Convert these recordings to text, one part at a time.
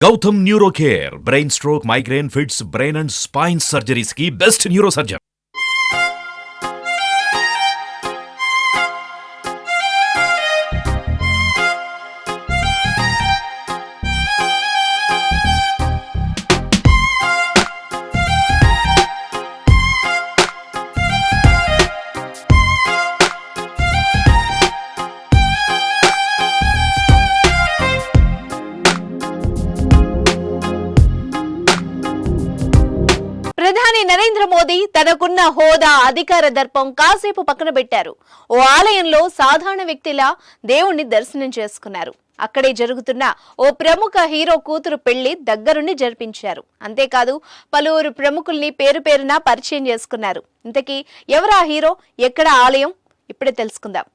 Gautam Neurocare, brain stroke, migraine, fits, brain and spine surgeries की best neurosurgeon. ప్రధాని నరేంద్ర మోదీ తనకున్న హోదా అధికార దర్పం కాసేపు పక్కన పెట్టారు. ఓ ఆలయంలో సాధారణ వ్యక్తిలా దేవుణ్ణి దర్శనం చేసుకున్నారు. అక్కడే జరుగుతున్న ఓ ప్రముఖ హీరో కూతురు పెళ్లి దగ్గరుండి జరిపించారు. అంతేకాదు పలువురు ప్రముఖుల్ని పేరు పేరున పరిచయం చేసుకున్నారు. ఇంతకీ ఎవరా హీరో, ఎక్కడ ఆలయం, ఇప్పుడే తెలుసుకుందాం.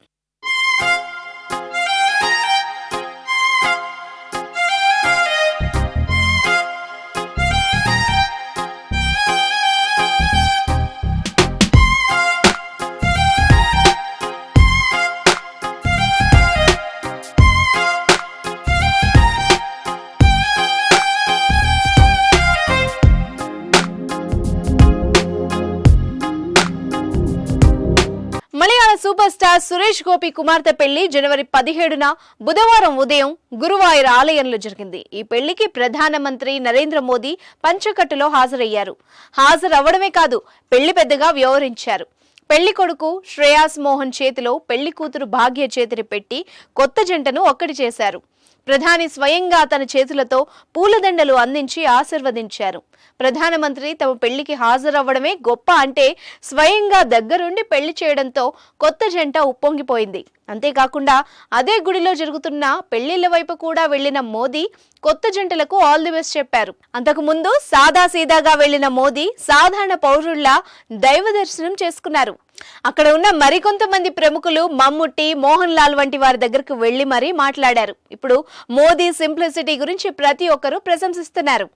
మలయాళ సూపర్ స్టార్ సురేష్ గోపి కుమార్తె పెళ్లి జనవరి 17న బుధవారం ఉదయం గురువాయూర్ ఆలయంలో జరిగింది. ఈ పెళ్లికి ప్రధానమంత్రి నరేంద్ర మోదీ పంచకట్టులో హాజరయ్యారు. హాజరవ్వడమే కాదు, పెళ్లి పెద్దగా వ్యవహరించారు. పెళ్లి కొడుకు శ్రేయాస్ మోహన్ చేతిలో పెళ్లి కూతురు భాగ్య చేతిని పెట్టి కొత్త జంటను ఒక్కటి చేశారు. ప్రధాని స్వయంగా తన చేతులతో పూలదండలు అందించి ఆశీర్వదించారు. ప్రధానమంత్రి తమ పెళ్లికి హాజరవ్వడమే గొప్ప అంటే స్వయంగా దగ్గరుండి పెళ్లి చేయడంతో కొత్త జంట ఉప్పొంగిపోయింది. అంతేకాకుండా అదే గుడిలో జరుగుతున్న పెళ్లిళ్ల వైపు కూడా వెళ్లిన మోదీ కొత్త జంటలకు ఆల్ ది బెస్ట్ చెప్పారు. అంతకు ముందు సాదాసీదాగా వెళ్లిన మోదీ సాధారణ పౌరుల్లా దైవ దర్శనం చేసుకున్నారు. అక్కడ ఉన్న మరికొంతమంది ప్రముఖులు మమ్ముట్టి, మోహన్ లాల్ వంటి వారి దగ్గరకు వెళ్లి మరీ మాట్లాడారు. ఇప్పుడు మోదీ సింప్లిసిటీ గురించి ప్రతి ఒక్కరూ ప్రశంసిస్తున్నారు.